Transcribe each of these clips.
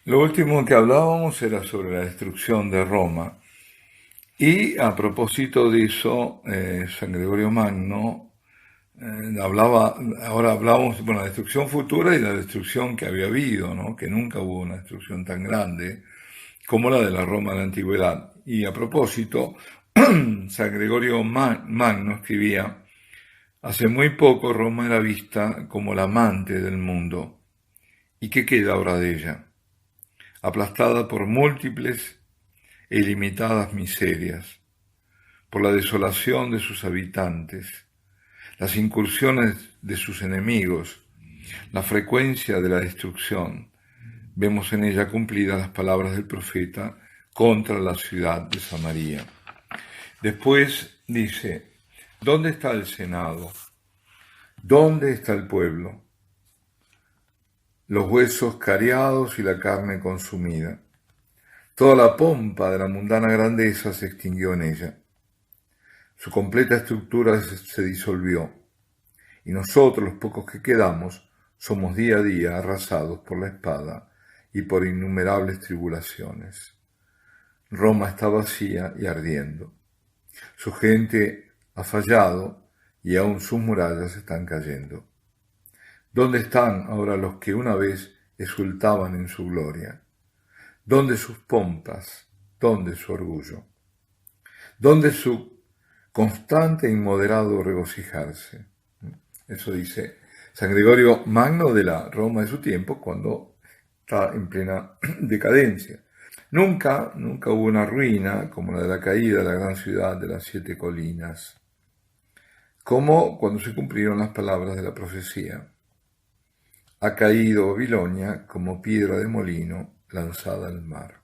Lo último que hablábamos era sobre la destrucción de Roma. Y a propósito de eso, San Gregorio Magno hablaba, ahora hablábamos de la destrucción futura y la destrucción que había habido, ¿no? Que nunca hubo una destrucción tan grande como la de la Roma de la antigüedad. Y a propósito, San Gregorio Magno escribía: hace muy poco Roma era vista como la amante del mundo. ¿Y qué queda ahora de ella? Aplastada por múltiples e ilimitadas miserias, por la desolación de sus habitantes, las incursiones de sus enemigos, la frecuencia de la destrucción. Vemos en ella cumplidas las palabras del profeta contra la ciudad de Samaria. Después dice: ¿dónde está el Senado? ¿Dónde está el pueblo? Los huesos cariados y la carne consumida. Toda la pompa de la mundana grandeza se extinguió en ella. Su completa estructura se disolvió, y nosotros, los pocos que quedamos, somos día a día arrasados por la espada y por innumerables tribulaciones. Roma está vacía y ardiendo. Su gente ha fallado y aún sus murallas están cayendo. ¿Dónde están ahora los que una vez exultaban en su gloria? ¿Dónde sus pompas? ¿Dónde su orgullo? ¿Dónde su constante e inmoderado regocijarse? Eso dice San Gregorio Magno de la Roma de su tiempo, cuando está en plena decadencia. Nunca hubo una ruina como la de la caída de la gran ciudad de las 7 colinas, como cuando se cumplieron las palabras de la profecía. Ha caído Babilonia como piedra de molino lanzada al mar.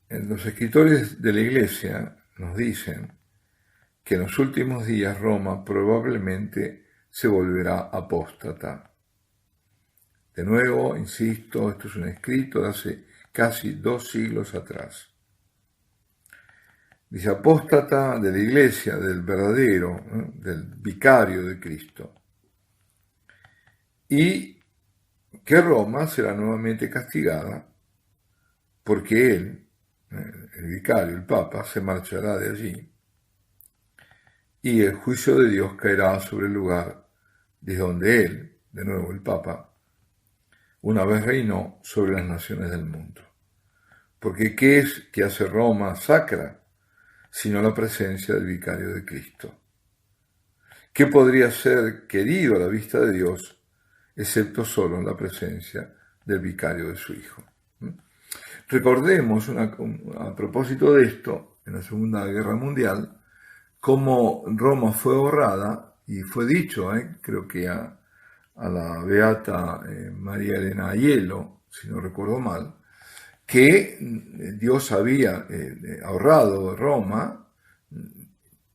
Los escritores de la Iglesia nos dicen que en los últimos días Roma probablemente se volverá apóstata. De nuevo, insisto, esto es un escrito de hace casi 2 siglos atrás. Dice: apóstata de la Iglesia, del verdadero, del vicario de Cristo. Y que Roma será nuevamente castigada porque él, el vicario, el Papa, se marchará de allí y el juicio de Dios caerá sobre el lugar desde donde él, de nuevo el Papa, una vez reinó sobre las naciones del mundo. Porque ¿qué es que hace Roma sacra sino la presencia del vicario de Cristo? ¿Qué podría ser querido a la vista de Dios excepto solo la presencia del vicario de su Hijo? Recordemos, a propósito de esto, en la Segunda Guerra Mundial, cómo Roma fue borrada, y fue dicho, creo que a la beata María Elena Aiello, si no recuerdo mal, que Dios había ahorrado Roma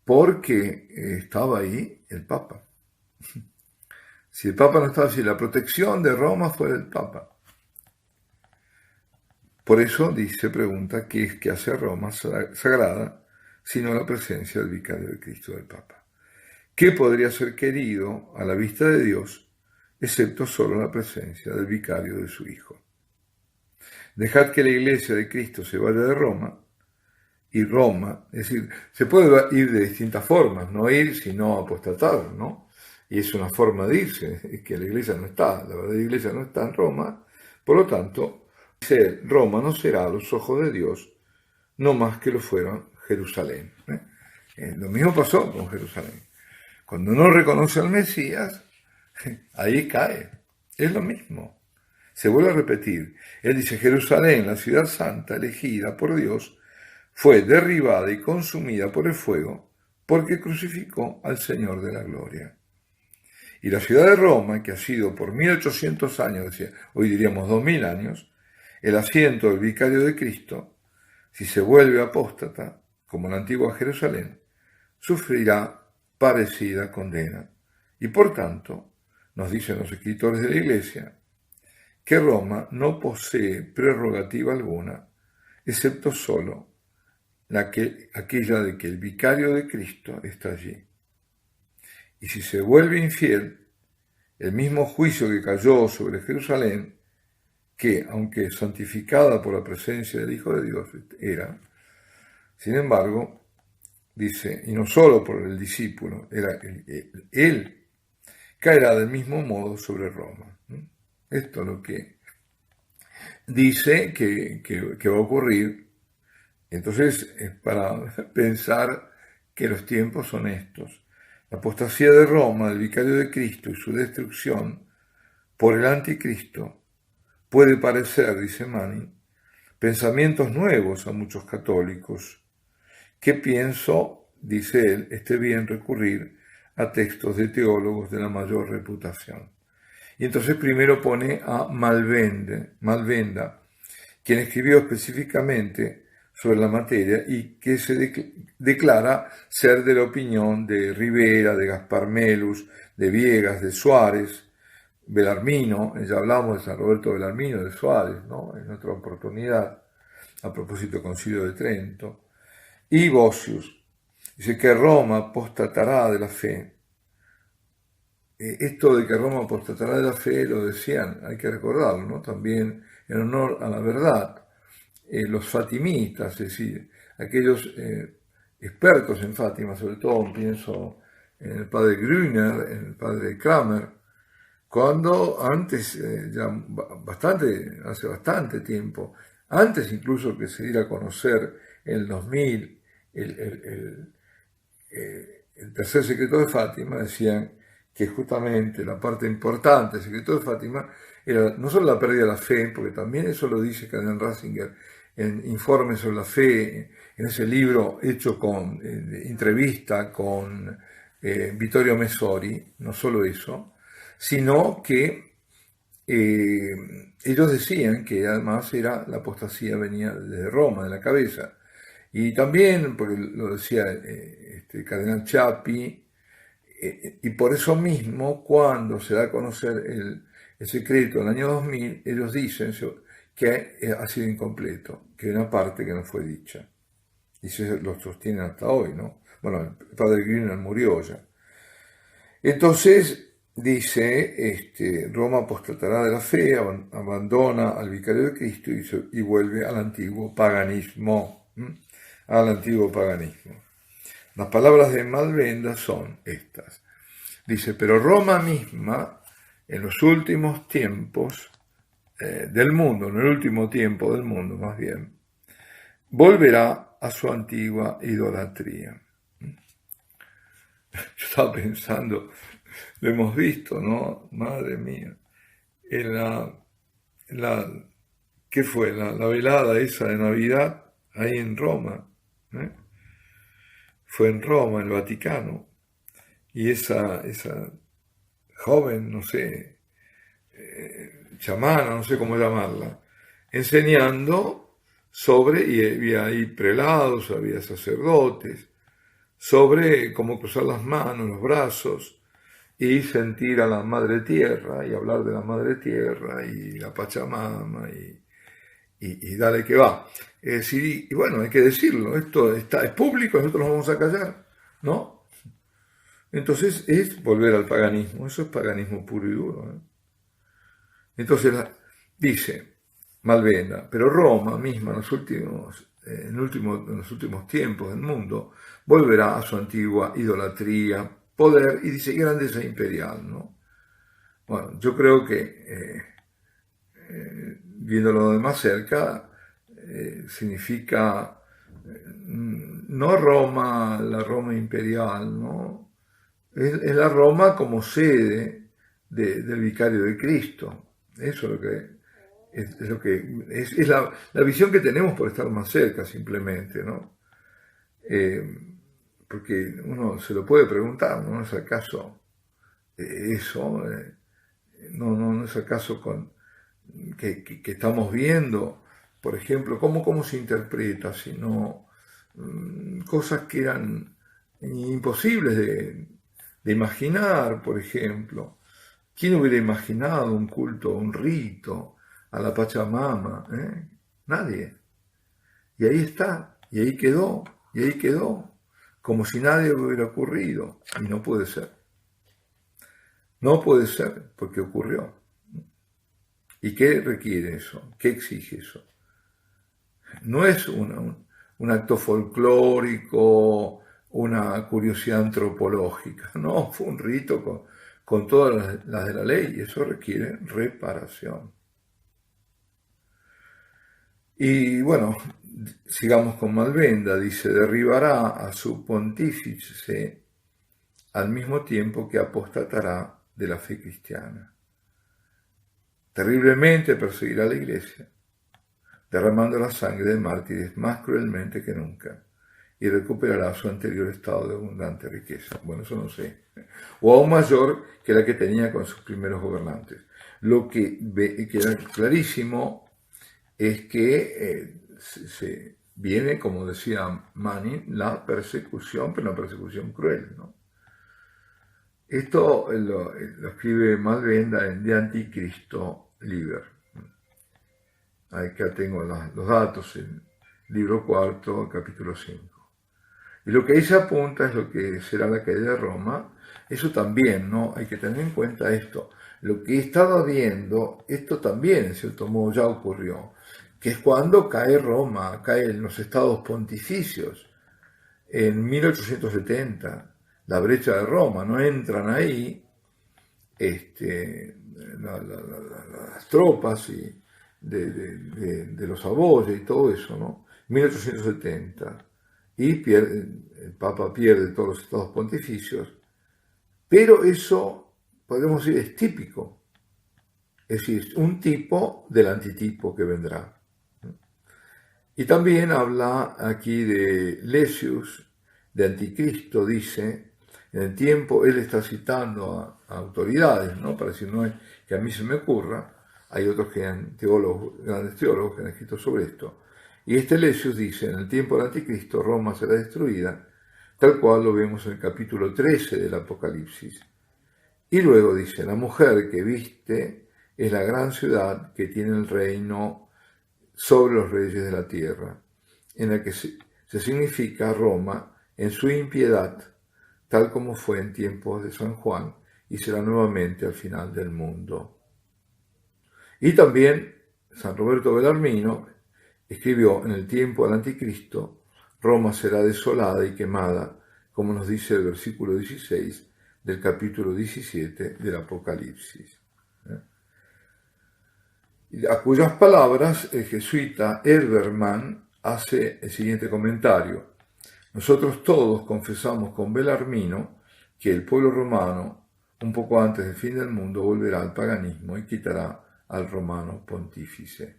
porque estaba ahí el Papa. Si el Papa no estaba, si la protección de Roma fuera el Papa. Por eso se pregunta qué es que hace Roma sagrada, sino la presencia del vicario de Cristo del Papa. ¿Qué podría ser querido a la vista de Dios, excepto solo la presencia del vicario de su Hijo? Dejad que la Iglesia de Cristo se vaya de Roma, y Roma, es decir, se puede ir de distintas formas, no ir sino apostatar, ¿no? Y es una forma de irse, es que la Iglesia no está, la verdadera Iglesia no está en Roma, por lo tanto, Roma no será a los ojos de Dios, no más que lo fueron Jerusalén. Lo mismo pasó con Jerusalén. Cuando no reconoce al Mesías, ahí cae. Es lo mismo. Se vuelve a repetir. Él dice: Jerusalén, la ciudad santa, elegida por Dios, fue derribada y consumida por el fuego porque crucificó al Señor de la gloria. Y la ciudad de Roma, que ha sido por 1800 años, hoy diríamos 2000 años, el asiento del vicario de Cristo, si se vuelve apóstata, como la antigua Jerusalén, sufrirá parecida condena. Y por tanto, nos dicen los escritores de la Iglesia, que Roma no posee prerrogativa alguna, excepto solo aquella de que el vicario de Cristo está allí. Y si se vuelve infiel, el mismo juicio que cayó sobre Jerusalén que, aunque santificada por la presencia del Hijo de Dios, era, sin embargo, dice, y no solo por el discípulo, él caerá del mismo modo sobre Roma. Esto es lo que dice que va a ocurrir. Entonces, es para pensar que los tiempos son estos. La apostasía de Roma, el vicario de Cristo y su destrucción por el anticristo puede parecer, dice Manning, pensamientos nuevos a muchos católicos, que pienso, dice él, esté bien recurrir a textos de teólogos de la mayor reputación. Y entonces primero pone a Malvenda, quien escribió específicamente sobre la materia y que se declara ser de la opinión de Rivera, de Gaspar Melus, de Viegas, de Suárez, Bellarmino. Ya hablamos de San Roberto Bellarmino, de Suárez, ¿no?, en otra oportunidad, a propósito del Concilio de Trento, y Bossius. Dice que Roma apostatará de la fe. Esto de que Roma apostatará de la fe lo decían, hay que recordarlo, ¿no?, también en honor a la verdad, los fatimitas, es decir, aquellos expertos en Fátima, sobre todo pienso en el padre Grüner, en el padre Kramer, cuando antes, hace bastante tiempo, antes incluso que se diera a conocer en el 2000 el tercer secreto de Fátima, decían que justamente la parte importante del secreto de Fátima era no solo la pérdida de la fe, porque también eso lo dice Cardenal Ratzinger en Informes sobre la Fe, en ese libro hecho con entrevista con Vittorio Messori, no solo eso, sino que ellos decían que además la apostasía venía de Roma, de la cabeza. Y también, porque lo decía el cardenal Chappi, y por eso mismo, cuando se da a conocer el secreto en el año 2000, ellos dicen que ha sido incompleto, que hay una parte que no fue dicha. Y se lo sostienen hasta hoy, ¿no? Bueno, el padre Grüner murió ya. Entonces, dice, Roma apostatará de la fe, abandona al vicario de Cristo y vuelve al antiguo paganismo. Al antiguo paganismo. Las palabras de Malvenda son estas. Dice, pero Roma misma, en los últimos tiempos del mundo, en el último tiempo del mundo más bien, volverá a su antigua idolatría. Yo estaba pensando, lo hemos visto, ¿no? Madre mía, ¿qué fue? La velada esa de Navidad ahí en Roma, ¿eh? Fue en Roma, en el Vaticano, y esa joven, no sé, chamana, no sé cómo llamarla, enseñando sobre, y había ahí prelados, había sacerdotes, sobre cómo cruzar las manos, los brazos, y sentir a la Madre Tierra, y hablar de la Madre Tierra, y la Pachamama, y dale que va. Es decir, y bueno, hay que decirlo, esto es público, nosotros nos vamos a callar, ¿no? Entonces es volver al paganismo, eso es paganismo puro y duro, ¿eh? Entonces dice Malvenda, pero Roma misma en los últimos tiempos del mundo volverá a su antigua idolatría, poder, y dice grandeza imperial, ¿no? Bueno, yo creo que viéndolo de más cerca, significa no Roma, la Roma imperial, ¿no? Es la Roma como sede del vicario de Cristo. Eso es lo que es la visión que tenemos por estar más cerca, simplemente, ¿no? Porque uno se lo puede preguntar, ¿no? ¿No es acaso eso? ¿No es acaso que estamos viendo, por ejemplo, cómo se interpreta, sino cosas que eran imposibles de imaginar, por ejemplo? ¿Quién hubiera imaginado un culto, un rito a la Pachamama? Nadie. Y ahí está, y ahí quedó, como si nadie hubiera ocurrido, y no puede ser. No puede ser, porque ocurrió. ¿Y qué requiere eso? ¿Qué exige eso? No es un acto folclórico, una curiosidad antropológica, no, fue un rito con todas las de la ley y eso requiere reparación. Y bueno, sigamos con Malvenda, dice, derribará a su pontífice al mismo tiempo que apostatará de la fe cristiana. Terriblemente perseguirá a la Iglesia, derramando la sangre de mártires más cruelmente que nunca, y recuperará su anterior estado de abundante riqueza. Bueno, eso no sé. O aún mayor que la que tenía con sus primeros gobernantes. Lo que queda clarísimo es que se viene, como decía Manning, la persecución, pero una persecución cruel, ¿no? Esto lo escribe Malvenda en De Anticristo Liber. Acá tengo los datos en libro 4, capítulo 5. Y lo que ahí se apunta es lo que será la caída de Roma. Eso también, ¿no? Hay que tener en cuenta esto. Lo que estaba viendo, esto también en cierto modo ya ocurrió, que es cuando cae Roma, caen los estados pontificios en 1870, la brecha de Roma, no entran ahí las tropas de los Saboya y todo eso, ¿no? 1870, y el Papa pierde todos los estados pontificios, pero eso, podemos decir, es típico, es decir, un tipo del antitipo que vendrá. Y también habla aquí de Lessius, de Anticristo, dice, en el tiempo, él está citando a autoridades, ¿no? Para decir, no es que a mí se me ocurra, hay otros grandes teólogos que han escrito sobre esto. Y Lessius dice, en el tiempo del Anticristo, Roma será destruida, tal cual lo vemos en el capítulo 13 del Apocalipsis. Y luego dice, la mujer que viste es la gran ciudad que tiene el reino sobre los reyes de la tierra, en la que se significa Roma en su impiedad, tal como fue en tiempos de San Juan, y será nuevamente al final del mundo. Y también San Roberto Bellarmino escribió, en el tiempo del Anticristo, Roma será desolada y quemada, como nos dice el versículo 16 del capítulo 17 del Apocalipsis. A cuyas palabras el jesuita Herbermann hace el siguiente comentario. Nosotros todos confesamos con Bellarmino que el pueblo romano, un poco antes del fin del mundo, volverá al paganismo y quitará al romano pontífice.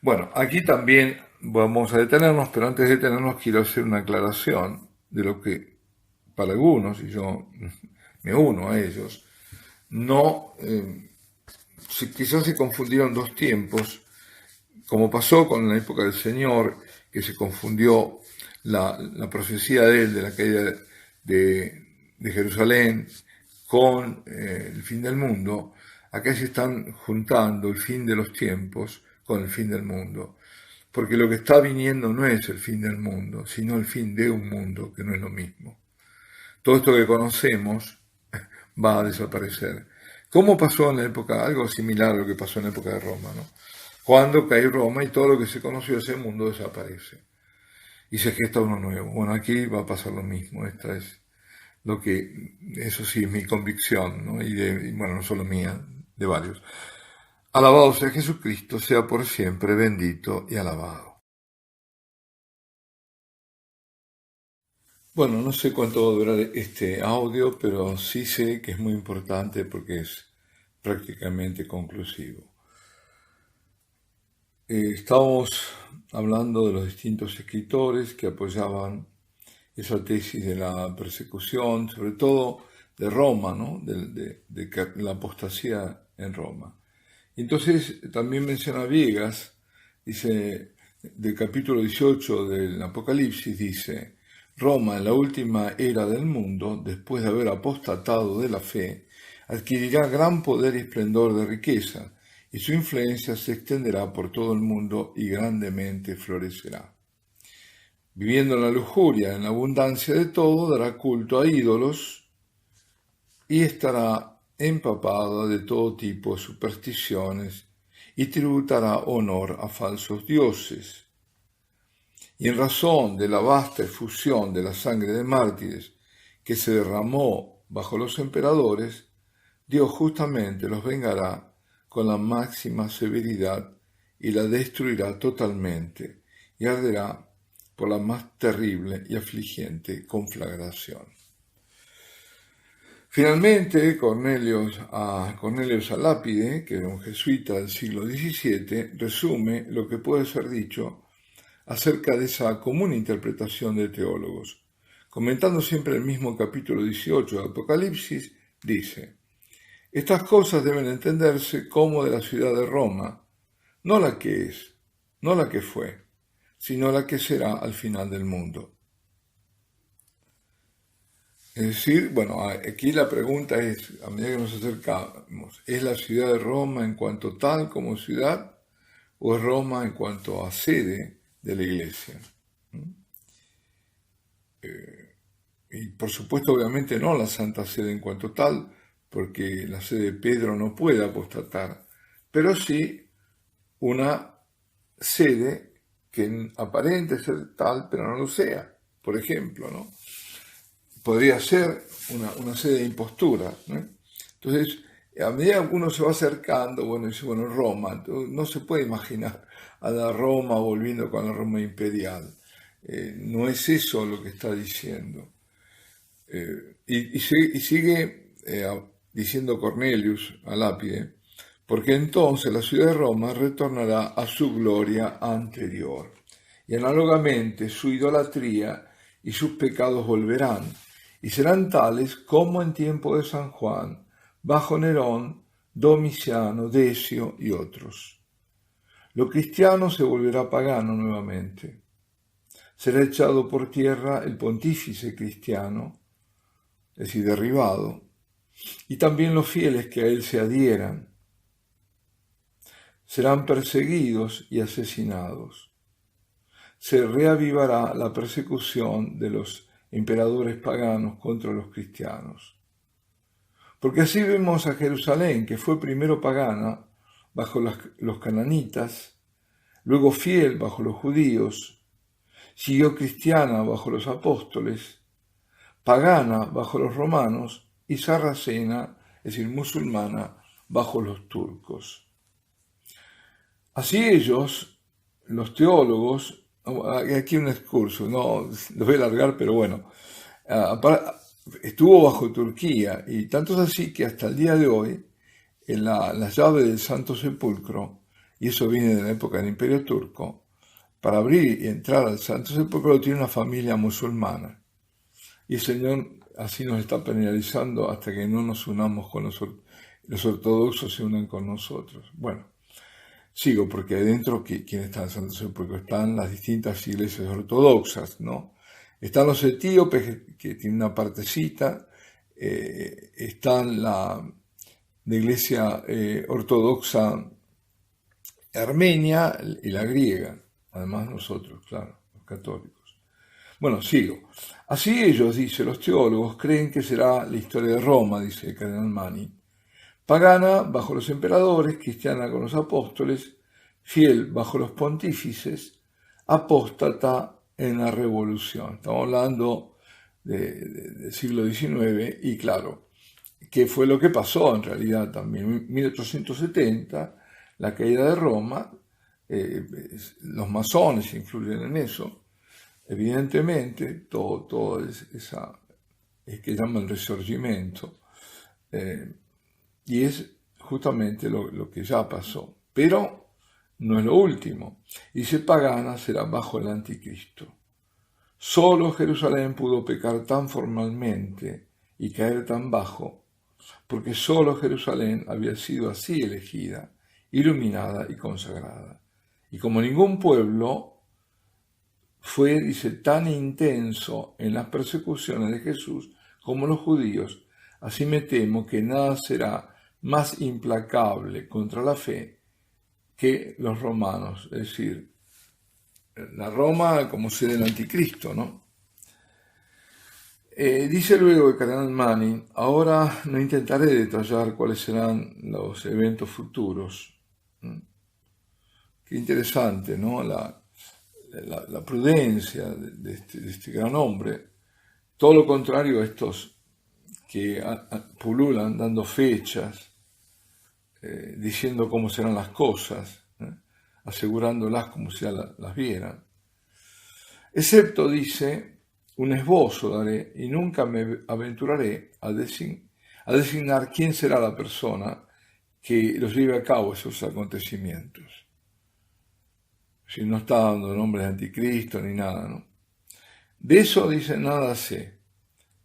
Bueno, aquí también vamos a detenernos, pero antes de detenernos quiero hacer una aclaración de lo que para algunos, y yo me uno a ellos, no... quizás se confundieron dos tiempos, como pasó con la época del Señor, que se confundió la profecía de él, de la caída de Jerusalén, con el fin del mundo. Acá se están juntando el fin de los tiempos con el fin del mundo, porque lo que está viniendo no es el fin del mundo, sino el fin de un mundo, que no es lo mismo. Todo esto que conocemos va a desaparecer. ¿Cómo pasó en la época? Algo similar a lo que pasó en la época de Roma, ¿no? Cuando cae Roma y todo lo que se conoció de ese mundo desaparece. Y se gesta uno nuevo. Bueno, aquí va a pasar lo mismo. Esta es lo que, eso sí, es mi convicción, ¿no? Y bueno, no solo mía, de varios. Alabado sea Jesucristo, sea por siempre bendito y alabado. Bueno, no sé cuánto va a durar este audio, pero sí sé que es muy importante porque es prácticamente conclusivo. Estábamos hablando de los distintos escritores que apoyaban esa tesis de la persecución, sobre todo de Roma, ¿no? de la apostasía en Roma. Entonces también menciona Viegas, dice, del capítulo 18 del Apocalipsis, dice, Roma en la última era del mundo, después de haber apostatado de la fe, adquirirá gran poder y esplendor de riqueza, y su influencia se extenderá por todo el mundo y grandemente florecerá. Viviendo en la lujuria, en la abundancia de todo, dará culto a ídolos y estará empapada de todo tipo de supersticiones y tributará honor a falsos dioses. Y en razón de la vasta efusión de la sangre de mártires que se derramó bajo los emperadores, Dios justamente los vengará con la máxima severidad y la destruirá totalmente y arderá por la más terrible y afligiente conflagración. Finalmente, Cornelius a Lápide, que era un jesuita del siglo XVII, resume lo que puede ser dicho acerca de esa común interpretación de teólogos. Comentando siempre el mismo capítulo 18 de Apocalipsis, dice: estas cosas deben entenderse como de la ciudad de Roma, no la que es, no la que fue, sino la que será al final del mundo. Es decir, bueno, aquí la pregunta es, a medida que nos acercamos, ¿es la ciudad de Roma en cuanto tal como ciudad o es Roma en cuanto a sede de la iglesia? Y por supuesto, obviamente no la Santa Sede en cuanto tal, porque la sede de Pedro no puede apostatar, pero sí una sede que aparente ser tal, pero no lo sea. Por ejemplo, ¿no? Podría ser una sede de impostura, ¿no? Entonces, a medida que uno se va acercando, dice, Roma, no se puede imaginar a la Roma volviendo con la Roma imperial. No es eso lo que está diciendo. Y sigue diciendo Cornelius a Lápide, porque entonces la ciudad de Roma retornará a su gloria anterior, y análogamente su idolatría y sus pecados volverán, y serán tales como en tiempo de San Juan, bajo Nerón, Domiciano, Decio y otros. Lo cristiano se volverá pagano nuevamente. Será echado por tierra el pontífice cristiano, es decir, derribado, y también los fieles que a él se adhieran. Serán perseguidos y asesinados. Se reavivará la persecución de los emperadores paganos contra los cristianos. Porque así vemos a Jerusalén, que fue primero pagana bajo los cananitas, luego fiel bajo los judíos, siguió cristiana bajo los apóstoles, pagana bajo los romanos y sarracena, es decir, musulmana, bajo los turcos. Así ellos, los teólogos, aquí un excurso, no lo voy a alargar, pero bueno, estuvo bajo Turquía, y tanto es así que hasta el día de hoy, en la llave del Santo Sepulcro, y eso viene de la época del Imperio Turco, para abrir y entrar al Santo Sepulcro lo tiene una familia musulmana. Y el Señor así nos está penalizando hasta que no nos unamos con los ortodoxos, se unan con nosotros. Bueno, sigo, porque adentro, ¿quién está en el Santo Sepulcro? Están las distintas iglesias ortodoxas, ¿no? Están los etíopes, que tienen una partecita, están la iglesia ortodoxa armenia y la griega, además nosotros, claro, los católicos. Bueno, sigo. Así ellos, dice, los teólogos, creen que será la historia de Roma, dice el cardenal Mani, pagana bajo los emperadores, cristiana con los apóstoles, fiel bajo los pontífices, apóstata en la revolución. Estamos hablando del siglo XIX y claro, ¿qué fue lo que pasó en realidad también? En 1870, la caída de Roma, los masones influyen en eso, evidentemente, todo esa, es que llaman el Risorgimento, y es justamente lo que ya pasó. Pero no es lo último. Dice, pagana será bajo el anticristo. Solo Jerusalén pudo pecar tan formalmente y caer tan bajo, porque solo Jerusalén había sido así elegida, iluminada y consagrada. Y como ningún pueblo fue, dice, tan intenso en las persecuciones de Jesús como los judíos, así me temo que nada será más implacable contra la fe que los romanos, es decir, la Roma como sede del anticristo, ¿no? Dice luego el cardenal Manning: ahora no intentaré detallar cuáles serán los eventos futuros. Qué interesante, ¿no? La prudencia de este gran hombre. Todo lo contrario a estos que pululan dando fechas, diciendo cómo serán las cosas, asegurándolas como si ya las vieran. Excepto, dice, un esbozo daré y nunca me aventuraré a designar quién será la persona que los lleve a cabo esos acontecimientos. Si no está dando nombres de anticristo ni nada, ¿no? De eso, dice, nada sé,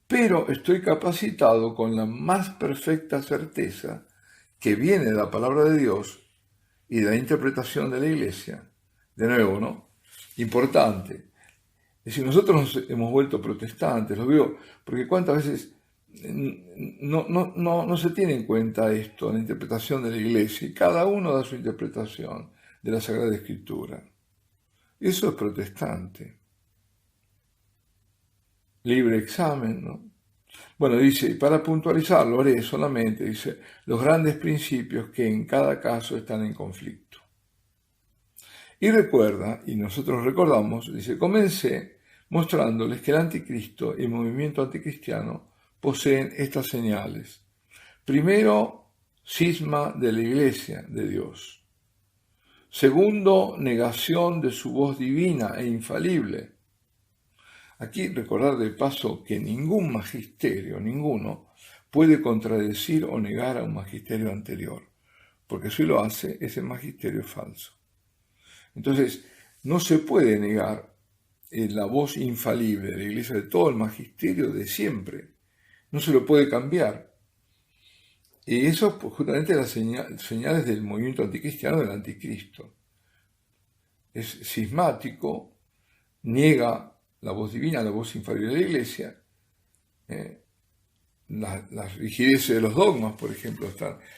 pero estoy capacitado con la más perfecta certeza que viene de la palabra de Dios y de la interpretación de la Iglesia. De nuevo, ¿no? Importante. Es decir, nosotros nos hemos vuelto protestantes, lo veo, porque cuántas veces no se tiene en cuenta esto, la interpretación de la Iglesia, y cada uno da su interpretación de la Sagrada Escritura. Eso es protestante. Libre examen, ¿no? Bueno, dice, para puntualizarlo haré solamente, dice, los grandes principios que en cada caso están en conflicto. Y recuerda, y nosotros recordamos, dice, comencé mostrándoles que el anticristo y el movimiento anticristiano poseen estas señales. Primero, cisma de la Iglesia de Dios. Segundo, negación de su voz divina e infalible. Aquí recordar de paso que ningún magisterio, ninguno, puede contradecir o negar a un magisterio anterior, porque si lo hace, ese magisterio es falso. Entonces, no se puede negar la voz infalible de la Iglesia, de todo el magisterio de siempre. No se lo puede cambiar. Y eso pues, justamente las señales del movimiento anticristiano del anticristo. Es cismático, niega la voz divina, la voz infalible de la Iglesia. Las rigideces de los dogmas, por ejemplo,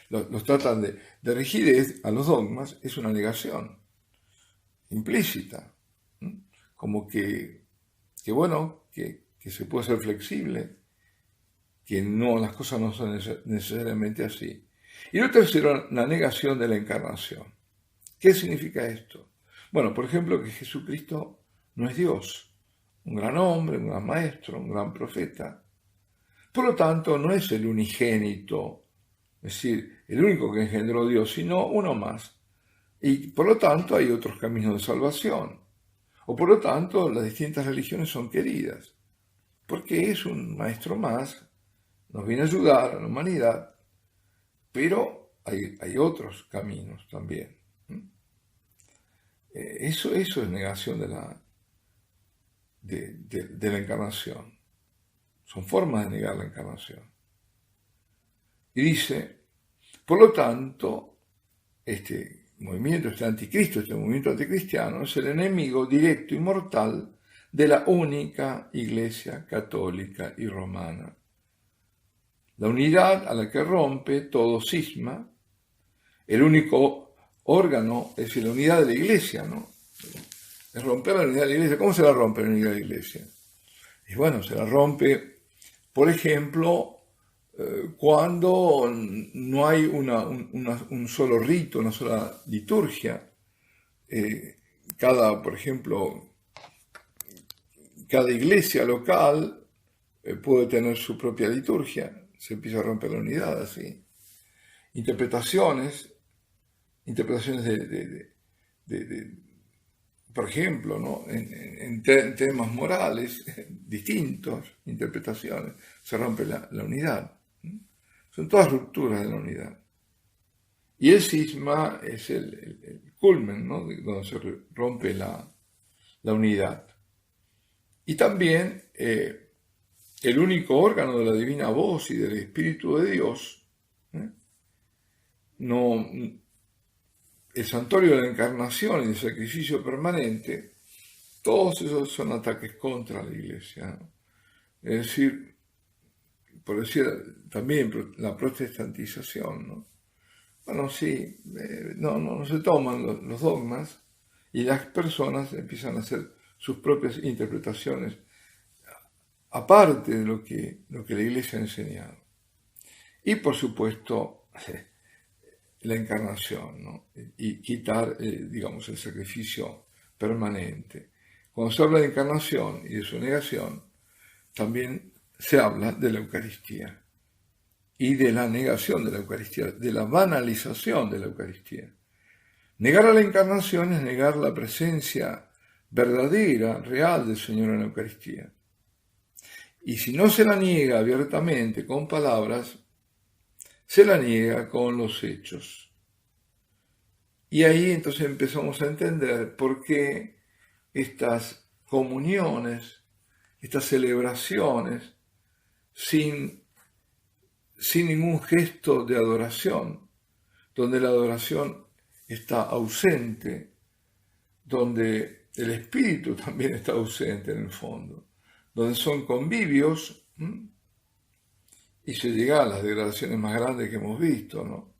los tratan de rigidez a los dogmas, es una negación implícita, como que se puede ser flexible, que no, las cosas no son necesariamente así. Y lo tercero, la negación de la encarnación. ¿Qué significa esto? Bueno, por ejemplo, que Jesucristo no es Dios, un gran hombre, un gran maestro, un gran profeta. Por lo tanto, no es el unigénito, es decir, el único que engendró Dios, sino uno más. Y por lo tanto hay otros caminos de salvación. O por lo tanto las distintas religiones son queridas. Porque es un maestro más, nos viene a ayudar a la humanidad, pero hay otros caminos también. Eso es negación de la encarnación. Son formas de negar la encarnación. Y dice, por lo tanto, este movimiento, este anticristo, este movimiento anticristiano es el enemigo directo y mortal de la única Iglesia católica y romana. La unidad a la que rompe todo cisma, el único órgano es la unidad de la Iglesia, ¿no? Es romper la unidad de la Iglesia. ¿Cómo se la rompe la unidad de la Iglesia? Y bueno, se la rompe, por ejemplo, cuando no hay un solo rito, una sola liturgia. Por ejemplo, cada iglesia local puede tener su propia liturgia. Se empieza a romper la unidad así. Interpretaciones por ejemplo, ¿no? en temas morales distintos, interpretaciones, se rompe la unidad. Son todas rupturas de la unidad. Y el cisma es el culmen, ¿no? Donde se rompe la unidad. Y también el único órgano de la divina voz y del Espíritu de Dios, el santuario de la encarnación y del sacrificio permanente, todos esos son ataques contra la Iglesia, ¿no? Es decir, por decir también la protestantización, ¿no? Bueno, sí, no se toman los dogmas y las personas empiezan a hacer sus propias interpretaciones aparte de lo que la Iglesia ha enseñado. Y por supuesto, la encarnación, ¿no? Y quitar, digamos, el sacrificio permanente. Cuando se habla de encarnación y de su negación, también se habla de la Eucaristía y de la negación de la Eucaristía, de la banalización de la Eucaristía. Negar a la encarnación es negar la presencia verdadera, real del Señor en la Eucaristía. Y si no se la niega abiertamente con palabras, se la niega con los hechos. Y ahí entonces empezamos a entender por qué estas comuniones, estas celebraciones, sin ningún gesto de adoración, donde la adoración está ausente, donde el espíritu también está ausente en el fondo, donde son convivios, y se llega a las degradaciones más grandes que hemos visto, ¿no?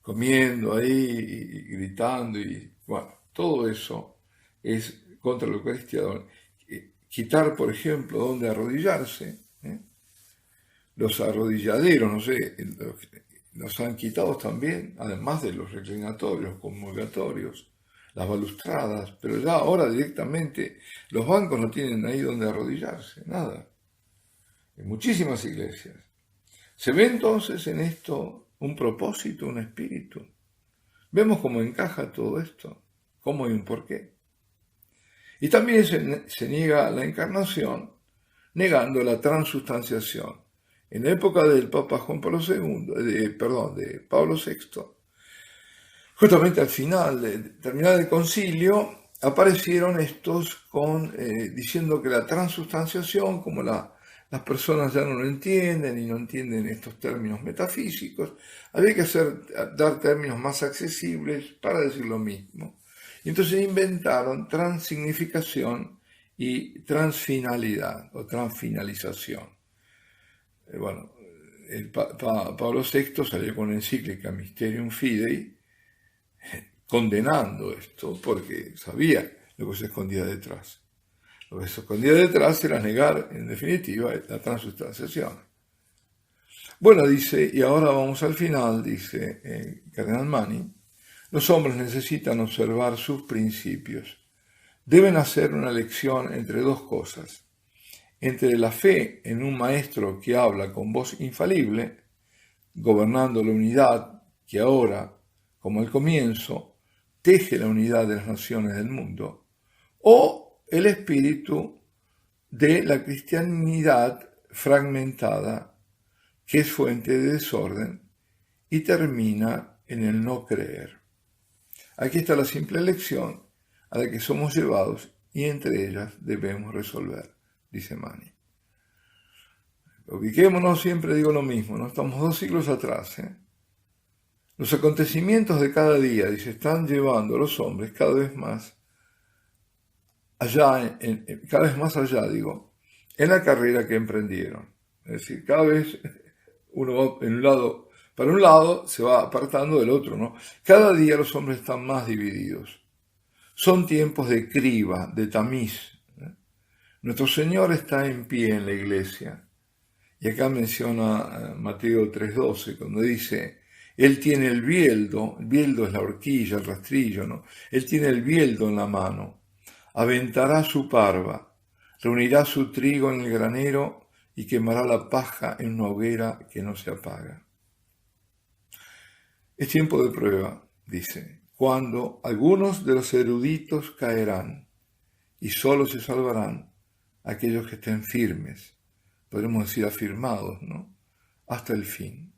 Comiendo ahí y gritando, y bueno, todo eso es contra la Eucaristía. Quitar, por ejemplo, donde arrodillarse, los arrodilladeros, no sé, los han quitado también, además de los reclinatorios, los comulgatorios, las balustradas, pero ya ahora directamente los bancos no tienen ahí donde arrodillarse, nada. En muchísimas iglesias. Se ve entonces en esto un propósito, un espíritu. Vemos cómo encaja todo esto, cómo hay un porqué. Y también se niega la encarnación, negando la transustanciación. En la época del Papa Juan Pablo II, de Pablo VI, justamente al final, de terminar el concilio, aparecieron estos diciendo que la transustanciación, como las personas ya no lo entienden y no entienden estos términos metafísicos, había que dar términos más accesibles para decir lo mismo. Y entonces inventaron transignificación y transfinalidad o transfinalización. Bueno, Pablo VI salió con una encíclica Mysterium Fidei condenando esto porque sabía lo que se escondía detrás. Lo que se escondía detrás era negar, en definitiva, la transustanciación. Bueno, dice, y ahora vamos al final, dice Cardenal Mani, los hombres necesitan observar sus principios. Deben hacer una elección entre dos cosas. Entre la fe en un maestro que habla con voz infalible, gobernando la unidad que ahora, como al comienzo, teje la unidad de las naciones del mundo, o el espíritu de la cristianidad fragmentada, que es fuente de desorden y termina en el no creer. Aquí está la simple elección a la que somos llevados y entre ellas debemos resolver, dice Mani. Ubiquémonos, siempre digo lo mismo, no estamos 2 siglos atrás. Los acontecimientos de cada día, dice, están llevando a los hombres cada vez más allá, en la carrera que emprendieron. Es decir, cada vez uno va para un lado se va apartando del otro, ¿no? Cada día los hombres están más divididos. Son tiempos de criba, de tamiz. Nuestro Señor está en pie en la iglesia. Y acá menciona Mateo 3:12, cuando dice, Él tiene el bieldo es la horquilla, el rastrillo, ¿no? Él tiene el bieldo en la mano, aventará su parva, reunirá su trigo en el granero y quemará la paja en una hoguera que no se apaga. Es tiempo de prueba, dice, cuando algunos de los eruditos caerán y solo se salvarán aquellos que estén firmes, podremos decir afirmados, ¿no? Hasta el fin.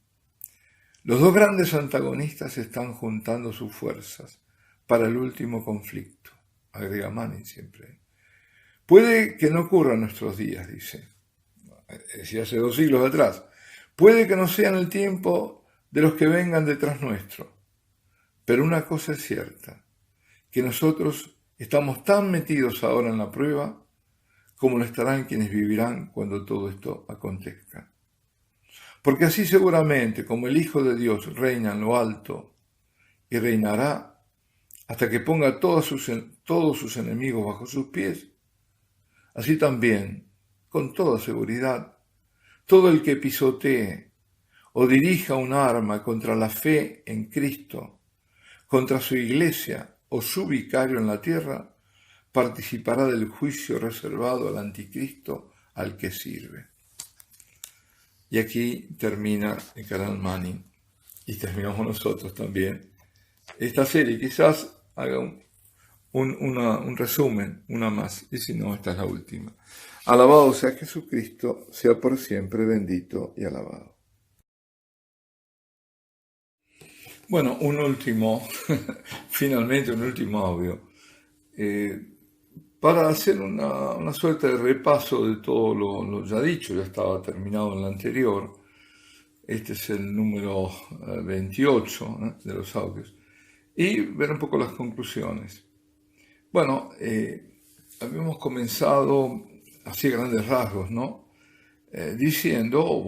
Los dos grandes antagonistas están juntando sus fuerzas para el último conflicto, agrega Mani siempre. Puede que no ocurra en nuestros días, dice, decía hace 2 siglos atrás, puede que no sea en el tiempo de los que vengan detrás nuestro, pero una cosa es cierta, que nosotros estamos tan metidos ahora en la prueba como lo estarán quienes vivirán cuando todo esto acontezca. Porque así seguramente como el Hijo de Dios reina en lo alto y reinará hasta que ponga todos sus enemigos bajo sus pies, así también con toda seguridad, todo el que pisotee o dirija un arma contra la fe en Cristo, contra su iglesia o su vicario en la tierra, participará del juicio reservado al anticristo al que sirve. Y aquí termina el canal Manning, y terminamos nosotros también esta serie. Quizás haga un resumen, una más, y si no, esta es la última. Alabado sea Jesucristo, sea por siempre bendito y alabado. Bueno, finalmente un último audio, para hacer una suerte de repaso de todo lo ya dicho. Ya estaba terminado en el anterior. Este es el número 28 de los audios. Y ver un poco las conclusiones. Bueno, habíamos comenzado así a grandes rasgos, ¿no? Diciendo,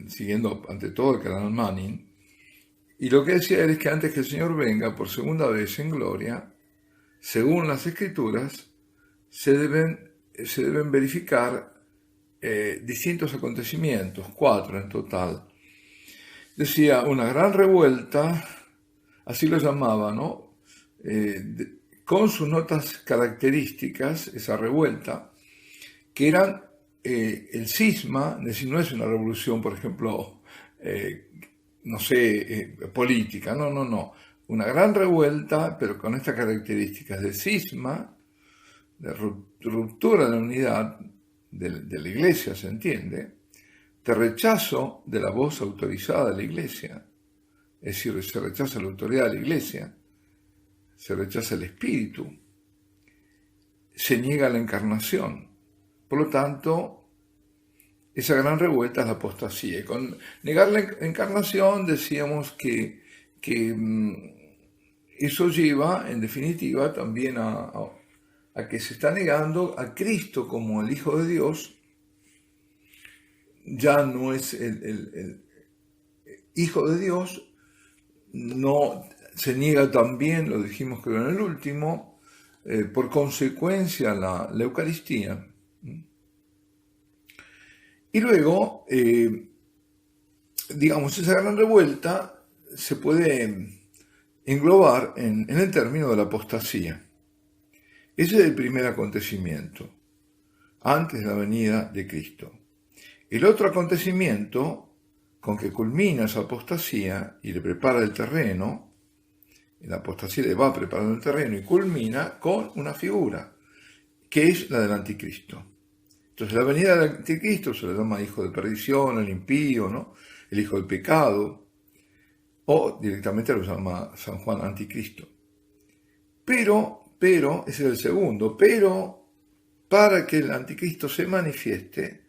siguiendo ante todo el canal Manning, y lo que decía es que antes que el Señor venga por segunda vez en gloria, según las Escrituras, se deben verificar distintos acontecimientos, 4 en total. Decía, una gran revuelta, así lo llamaba, ¿no? Con sus notas características, esa revuelta, que eran el cisma, es decir, no es una revolución, por ejemplo, política, no. Una gran revuelta, pero con estas características de cisma, de ruptura de la unidad de la iglesia, se entiende, de rechazo de la voz autorizada de la iglesia, es decir, se rechaza la autoridad de la iglesia, se rechaza el espíritu, se niega la encarnación. Por lo tanto, esa gran revuelta es la apostasía. Y con negar la encarnación decíamos que eso lleva, en definitiva, también a que se está negando a Cristo como el Hijo de Dios. Ya no es el Hijo de Dios, no se niega también, lo dijimos creo en el último, por consecuencia la Eucaristía. Y luego, esa gran revuelta se puede englobar en el término de la apostasía. Ese es el primer acontecimiento, antes de la venida de Cristo. El otro acontecimiento con que culmina esa apostasía y le prepara el terreno, la apostasía le va preparando el terreno y culmina con una figura, que es la del anticristo. Entonces la venida del anticristo se le llama hijo de perdición, el impío, ¿no? El hijo del pecado, o directamente lo llama San Juan anticristo. Pero, ese es el segundo, pero para que el anticristo se manifieste,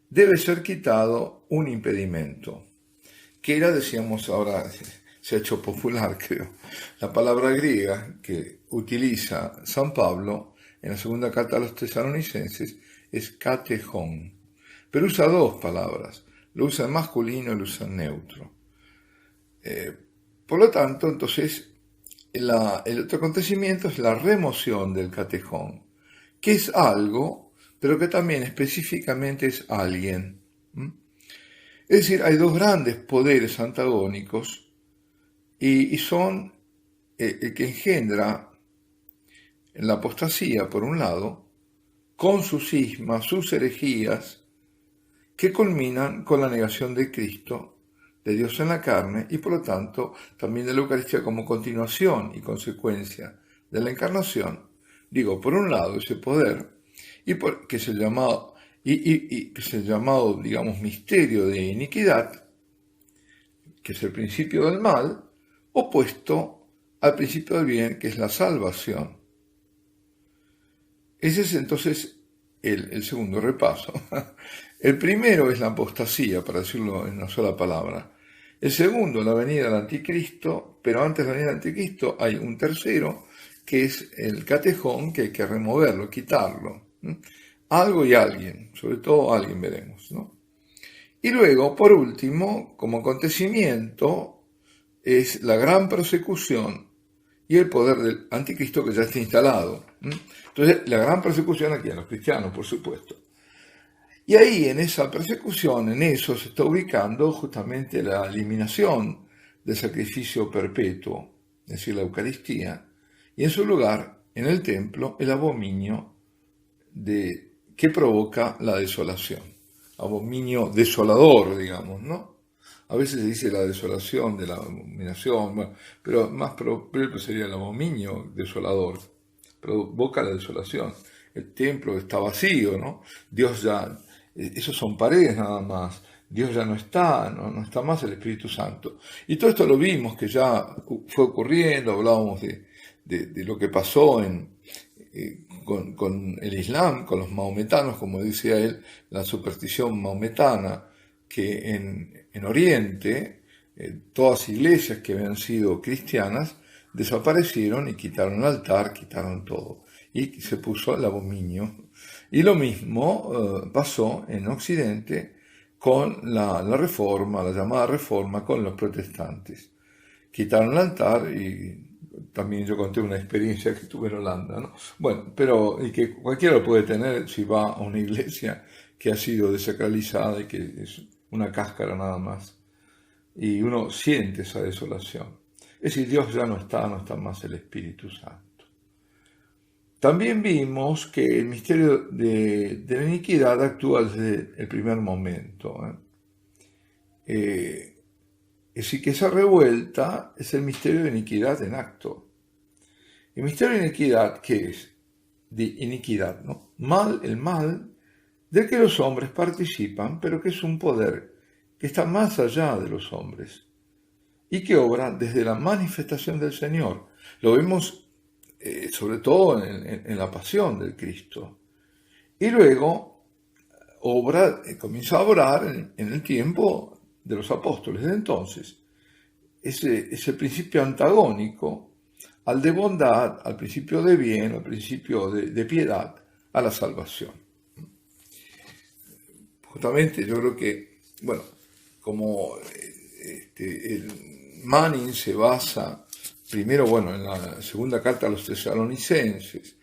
debe ser quitado un impedimento, que era, decíamos ahora, se ha hecho popular, creo, la palabra griega que utiliza San Pablo en la segunda carta a los tesalonicenses es katejón, pero usa dos palabras, lo usa en masculino y lo usa en neutro. Por lo tanto, entonces, el otro acontecimiento es la remoción del katejón, que es algo, pero que también específicamente es alguien. Es decir, hay dos grandes poderes antagónicos y son el que engendra la apostasía, por un lado, con sus cismas, sus herejías, que culminan con la negación de Cristo, de Dios en la carne, y por lo tanto también de la Eucaristía como continuación y consecuencia de la encarnación. Digo, por un lado, ese poder, que es el llamado, digamos, misterio de iniquidad, que es el principio del mal, opuesto al principio del bien, que es la salvación. Ese es entonces el segundo repaso. El primero es la apostasía, para decirlo en una sola palabra. El segundo, la venida del anticristo, pero antes de la venida del anticristo hay un tercero, que es el katejón, que hay que removerlo, quitarlo. Algo y alguien, sobre todo alguien veremos, ¿no? Y luego, por último, como acontecimiento, es la gran persecución y el poder del anticristo que ya está instalado. Entonces, la gran persecución aquí en los cristianos, por supuesto. Y ahí, en esa persecución, en eso se está ubicando justamente la eliminación del sacrificio perpetuo, es decir, la Eucaristía, y en su lugar, en el templo, el abominio que provoca la desolación. Abominio desolador, digamos, ¿no? A veces se dice la desolación de la abominación, bueno, pero más propio sería el abominio desolador, provoca la desolación. El templo está vacío, ¿no? Dios ya, esos son paredes nada más, Dios ya no está, no está más el Espíritu Santo. Y todo esto lo vimos que ya fue ocurriendo, hablábamos de lo que pasó con el Islam, con los maometanos, como decía él, la superstición maometana, que en Oriente todas iglesias que habían sido cristianas desaparecieron y quitaron el altar, quitaron todo, y se puso el abominio. Y lo mismo pasó en Occidente con la reforma, la llamada reforma, con los protestantes. Quitaron el altar y también yo conté una experiencia que tuve en Holanda, ¿no? Bueno, pero y que cualquiera lo puede tener si va a una iglesia que ha sido desacralizada y que es una cáscara nada más. Y uno siente esa desolación. Es decir, Dios ya no está más el Espíritu Santo. También vimos que el misterio de la iniquidad actúa desde el primer momento. Es decir, que esa revuelta es el misterio de iniquidad en acto. El misterio de iniquidad, ¿qué es? De iniquidad, ¿no? El mal del que los hombres participan, pero que es un poder que está más allá de los hombres y que obra desde la manifestación del Señor. Lo vemos sobre todo en la pasión del Cristo. Y luego comienza a obrar en el tiempo de los apóstoles. Desde entonces, ese principio antagónico al de bondad, al principio de bien, al principio de piedad, a la salvación. Justamente yo creo que, bueno, como el Manning se basa primero, bueno, en la segunda carta a los tesalonicenses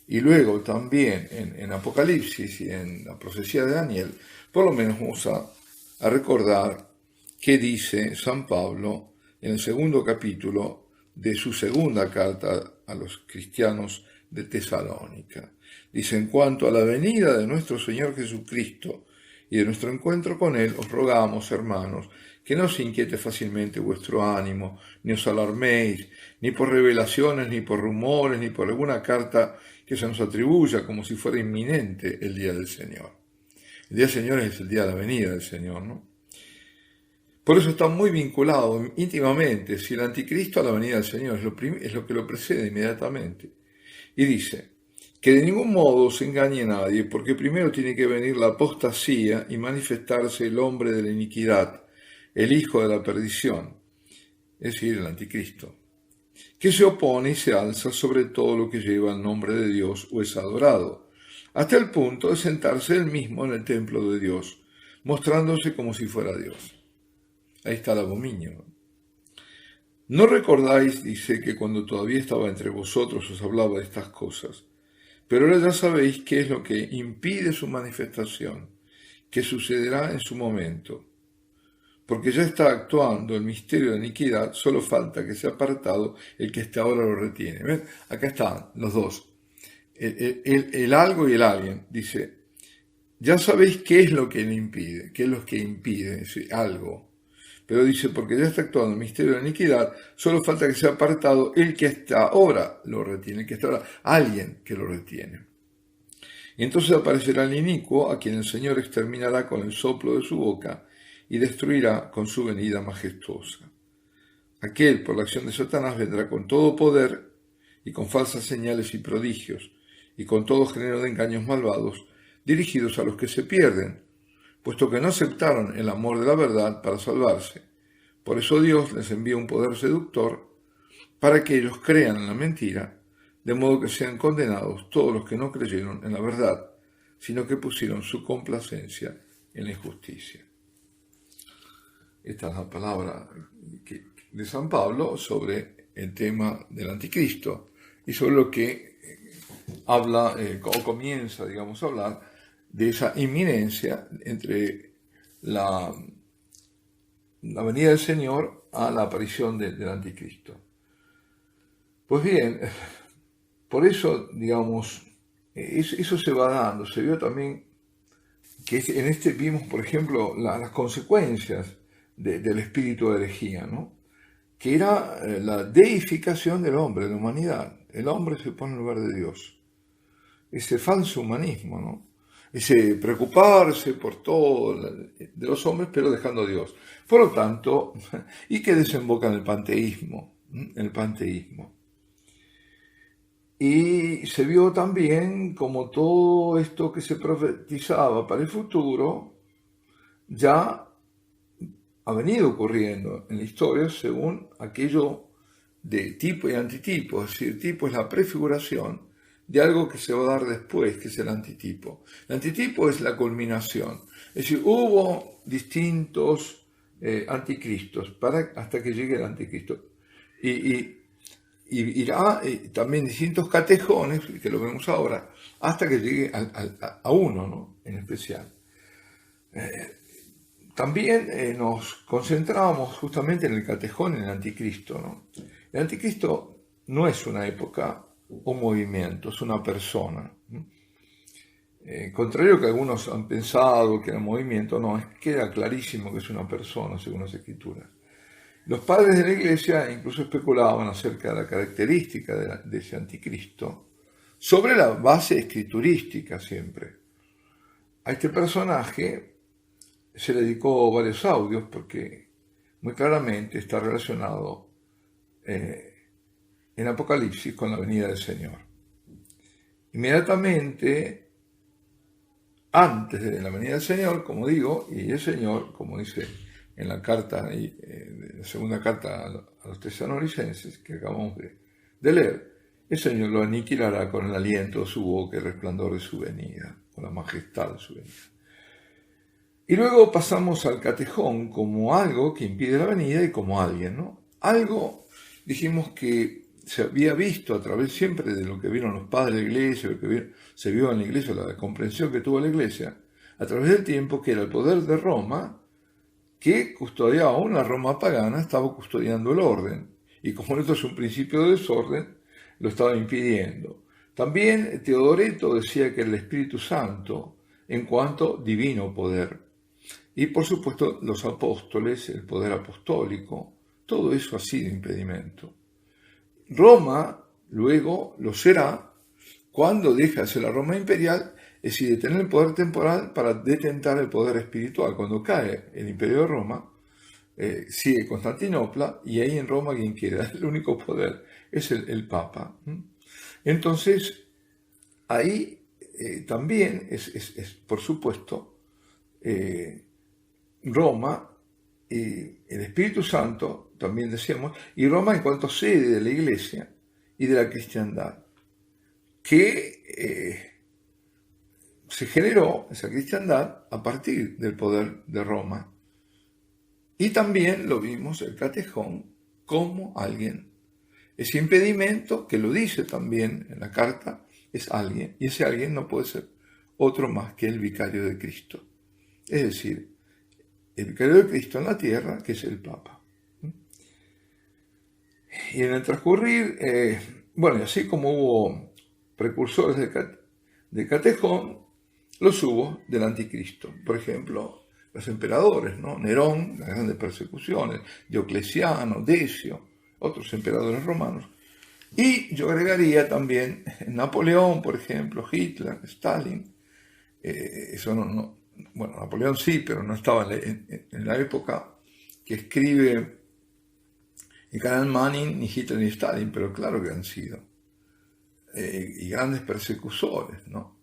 y luego también en Apocalipsis y en la profecía de Daniel, por lo menos vamos a recordar qué dice San Pablo en el segundo capítulo de su segunda carta a los cristianos de Tesalónica. Dice: en cuanto a la venida de nuestro Señor Jesucristo y de nuestro encuentro con Él, os rogamos, hermanos, que no se inquiete fácilmente vuestro ánimo, ni os alarméis, ni por revelaciones, ni por rumores, ni por alguna carta que se nos atribuya como si fuera inminente el día del Señor. El día del Señor es el día de la venida del Señor, ¿no? Por eso está muy vinculado íntimamente, si el anticristo a la venida del Señor es lo que lo precede inmediatamente. Y dice: que de ningún modo se engañe nadie, porque primero tiene que venir la apostasía y manifestarse el hombre de la iniquidad, el hijo de la perdición, es decir, el anticristo, que se opone y se alza sobre todo lo que lleva el nombre de Dios o es adorado, hasta el punto de sentarse él mismo en el templo de Dios, mostrándose como si fuera Dios. Ahí está el abominio. ¿No recordáis, dice, que cuando todavía estaba entre vosotros os hablaba de estas cosas? Pero ahora ya sabéis qué es lo que impide su manifestación, que sucederá en su momento. Porque ya está actuando el misterio de iniquidad, solo falta que sea apartado el que hasta ahora lo retiene. ¿Ven? Acá están los dos, el algo y el alguien. Dice: ya sabéis qué es lo que le impide, qué es lo que impide ese algo. Pero dice: porque ya está actuando el misterio de la iniquidad, solo falta que sea apartado el que hasta ahora lo retiene, el que hasta ahora, alguien que lo retiene. Y entonces aparecerá el inicuo, a quien el Señor exterminará con el soplo de su boca y destruirá con su venida majestuosa. Aquel, por la acción de Satanás, vendrá con todo poder y con falsas señales y prodigios, y con todo género de engaños malvados, dirigidos a los que se pierden, puesto que no aceptaron el amor de la verdad para salvarse. Por eso Dios les envía un poder seductor para que ellos crean en la mentira, de modo que sean condenados todos los que no creyeron en la verdad, sino que pusieron su complacencia en la injusticia. Esta es la palabra de San Pablo sobre el tema del anticristo y sobre lo que habla o comienza, digamos, a hablar de esa inminencia entre la venida del Señor a la aparición del anticristo. Pues bien, por eso, digamos, eso se va dando. Se vio también que vimos, por ejemplo, las consecuencias del espíritu de herejía, ¿no? Que era la deificación del hombre, de la humanidad. El hombre se pone en lugar de Dios. Ese falso humanismo, ¿no? Ese preocuparse por todo de los hombres, pero dejando a Dios. Por lo tanto, y que desemboca en el panteísmo, Y se vio también como todo esto que se profetizaba para el futuro ya ha venido ocurriendo en la historia según aquello de tipo y antitipo. Es decir, tipo es la prefiguración de algo que se va a dar después, que es el antitipo. El antitipo es la culminación. Es decir, hubo distintos anticristos hasta que llegue el anticristo. Y irá también distintos catejones, que lo vemos ahora, hasta que llegue a uno, ¿no? En especial. También nos concentramos justamente en el catejón, en el anticristo, ¿no? El anticristo no es una época o movimiento, es una persona. Contrario que algunos han pensado que era un movimiento, no, queda clarísimo que es una persona según las escrituras. Los padres de la Iglesia incluso especulaban acerca de la característica de ese anticristo sobre la base escriturística siempre. A este personaje se le dedicó varios audios porque muy claramente está relacionado en Apocalipsis con la venida del Señor. Inmediatamente antes de la venida del Señor, como digo, y el Señor, como dice en la carta, la segunda carta a los tesalonicenses que acabamos de leer, el Señor lo aniquilará con el aliento de su boca y el resplandor de su venida, con la majestad de su venida. Y luego pasamos al catejón como algo que impide la venida y como alguien, ¿no? Algo, dijimos que se había visto a través siempre de lo que vieron los padres de la Iglesia, lo que se vio en la Iglesia, la comprensión que tuvo la Iglesia, a través del tiempo, que era el poder de Roma, que custodiaba aún la Roma pagana, estaba custodiando el orden. Y como esto es un principio de desorden, lo estaba impidiendo. También Teodoreto decía que el Espíritu Santo, en cuanto divino poder. Y por supuesto los apóstoles, el poder apostólico, todo eso ha sido impedimento. Roma luego lo será cuando deja de ser la Roma imperial, es decir, de tener el poder temporal para detentar el poder espiritual. Cuando cae el imperio de Roma, sigue Constantinopla y ahí en Roma quien quiera, el único poder es el Papa. Entonces, ahí también es por supuesto, Roma y el Espíritu Santo, también decíamos, y Roma en cuanto sede de la Iglesia y de la cristiandad, que se generó esa cristiandad a partir del poder de Roma. Y también lo vimos el catejón como alguien. Ese impedimento, que lo dice también en la carta, es alguien, y ese alguien no puede ser otro más que el vicario de Cristo. Es decir, el vicario de Cristo en la tierra, que es el Papa. Y en el transcurrir, bueno, y así como hubo precursores del catejón, los hubo del anticristo. Por ejemplo, los emperadores, ¿no? Nerón, las grandes persecuciones, Diocleciano, Decio, otros emperadores romanos. Y yo agregaría también Napoleón, por ejemplo, Hitler, Stalin. Eso bueno, Napoleón sí, pero no estaba en la época que escribe el canal Manning, ni Hitler ni Stalin, pero claro que han sido. Y grandes persecuciones, ¿no?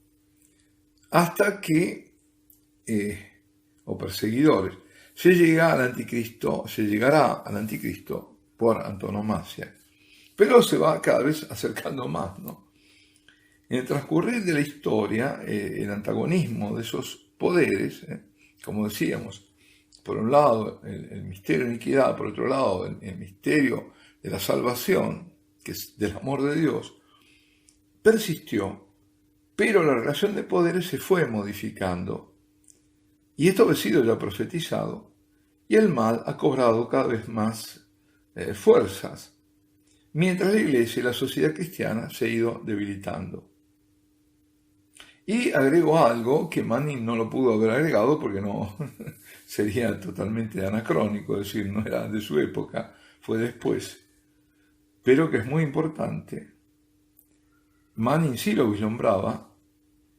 Hasta que, o perseguidores, se llegará al anticristo por antonomasia. Pero se va cada vez acercando más, ¿no? En el transcurrir de la historia, el antagonismo de esos poderes, como decíamos, por un lado el misterio de iniquidad, por otro lado el misterio de la salvación, que es del amor de Dios, persistió pero la relación de poderes se fue modificando, y esto ha sido ya profetizado, y el mal ha cobrado cada vez más fuerzas, mientras la Iglesia y la sociedad cristiana se ha ido debilitando. Y agregó algo que Manning no lo pudo haber agregado porque no sería totalmente anacrónico, es decir, no era de su época, fue después, pero que es muy importante. Manning sí lo vislumbraba,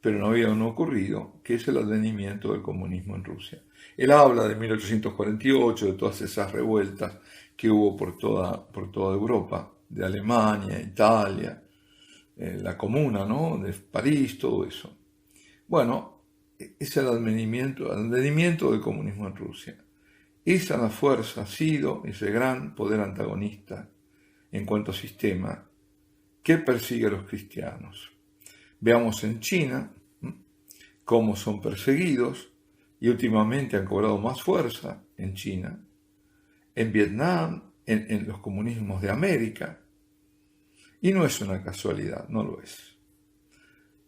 pero no había uno ocurrido, que es el advenimiento del comunismo en Rusia. Él habla de 1848, de todas esas revueltas que hubo por toda Europa, de Alemania, Italia, la Comuna, ¿no?, de París, todo eso. Bueno, es el advenimiento del comunismo en Rusia. Esa la fuerza ha sido ese gran poder antagonista en cuanto a sistema que persigue a los cristianos. Veamos en China cómo son perseguidos y últimamente han cobrado más fuerza en China, en Vietnam, en los comunismos de América. Y no es una casualidad, no lo es.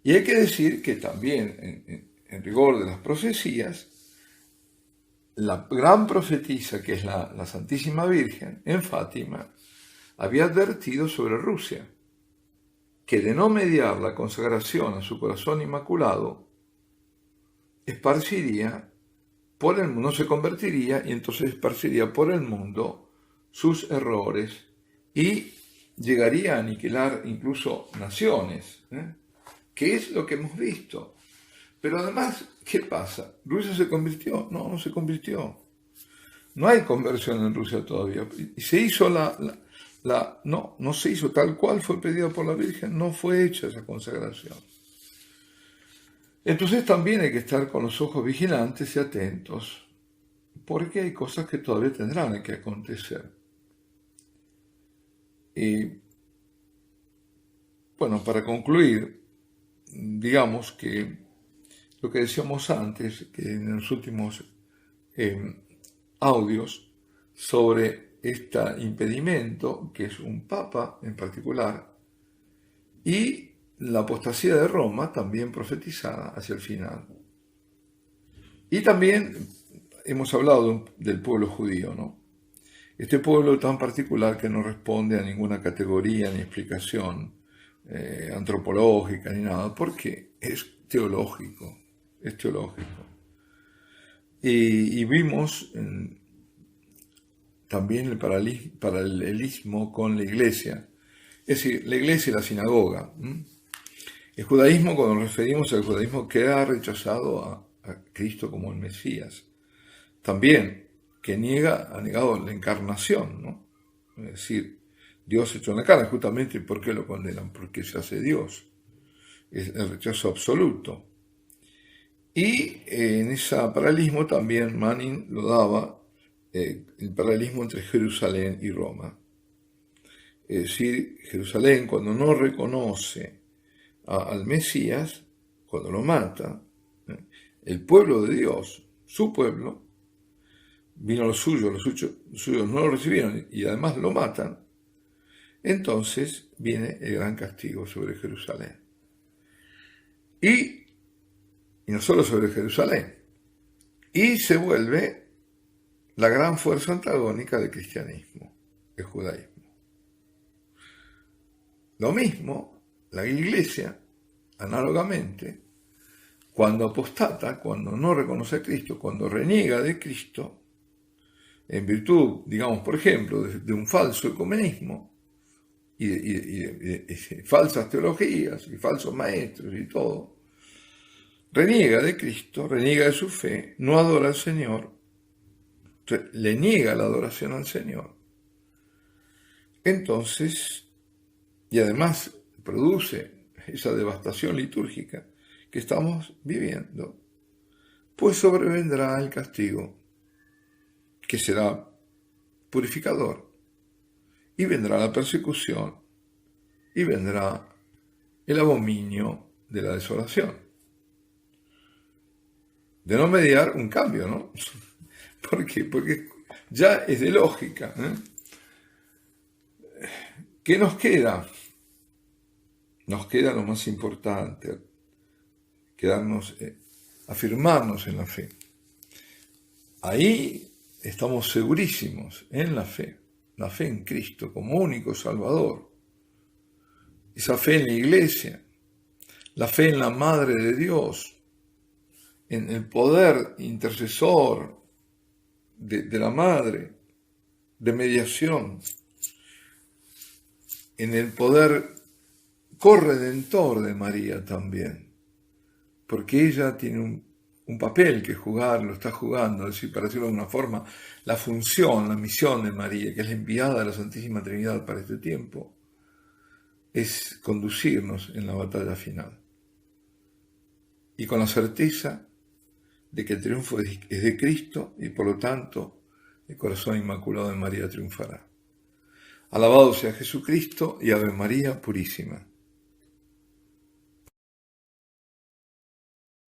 Y hay que decir que también, en rigor de las profecías, la gran profetisa, que es la Santísima Virgen, en Fátima, había advertido sobre Rusia, que de no mediar la consagración a su corazón inmaculado, esparciría por el mundo, no se convertiría, y entonces esparciría por el mundo sus errores y llegaría a aniquilar incluso naciones, que es lo que hemos visto. Pero además, ¿qué pasa? ¿Rusia se convirtió? No, no se convirtió. No hay conversión en Rusia todavía. Y se hizo no se hizo tal cual fue pedido por la Virgen, no fue hecha esa consagración. Entonces también hay que estar con los ojos vigilantes y atentos, porque hay cosas que todavía tendrán que acontecer. Y bueno, para concluir, digamos que lo que decíamos antes, que en los últimos audios, sobre este impedimento, que es un papa en particular, y la apostasía de Roma, también profetizada hacia el final. Y también hemos hablado del pueblo judío, ¿no? Este pueblo tan particular que no responde a ninguna categoría ni explicación antropológica ni nada, porque es teológico. Y vimos también el paralelismo con la iglesia, es decir, la iglesia y la sinagoga. El judaísmo, cuando nos referimos al judaísmo que ha rechazado a Cristo como el Mesías, también que ha negado la encarnación, ¿no? Es decir, Dios hecho en la carne. Justamente, ¿por qué lo condenan? Porque se hace Dios. Es el rechazo absoluto. Y en ese paralelismo también Manning lo daba, el paralelismo entre Jerusalén y Roma. Es decir, Jerusalén, cuando no reconoce al Mesías, cuando lo mata, el pueblo de Dios, su pueblo, vino a los suyos no lo recibieron y además lo matan, entonces viene el gran castigo sobre Jerusalén. Y no solo sobre Jerusalén, y se vuelve la gran fuerza antagónica del cristianismo, el judaísmo. Lo mismo, la iglesia, análogamente, cuando apostata, cuando no reconoce a Cristo, cuando reniega de Cristo, en virtud, digamos, por ejemplo, de un falso ecumenismo y de falsas teologías y falsos maestros y todo, reniega de Cristo, reniega de su fe, no adora al Señor, le niega la adoración al Señor. Entonces, y además produce esa devastación litúrgica que estamos viviendo, pues sobrevendrá el castigo, que será purificador, y vendrá la persecución, y vendrá el abominio de la desolación. De no mediar un cambio, ¿no? ¿Por qué? Porque ya es de lógica. ¿Qué nos queda? Nos queda lo más importante, afirmarnos en la fe. Ahí estamos segurísimos en la fe en Cristo como único Salvador, esa fe en la Iglesia, la fe en la Madre de Dios, en el poder intercesor de la Madre, de mediación, en el poder corredentor de María también, porque ella tiene un papel que jugar, lo está jugando, es decir, para decirlo de alguna forma, la función, la misión de María, que es la enviada de la Santísima Trinidad para este tiempo, es conducirnos en la batalla final. Y con la certeza de que el triunfo es de Cristo y por lo tanto el corazón inmaculado de María triunfará. Alabado sea Jesucristo y Ave María Purísima.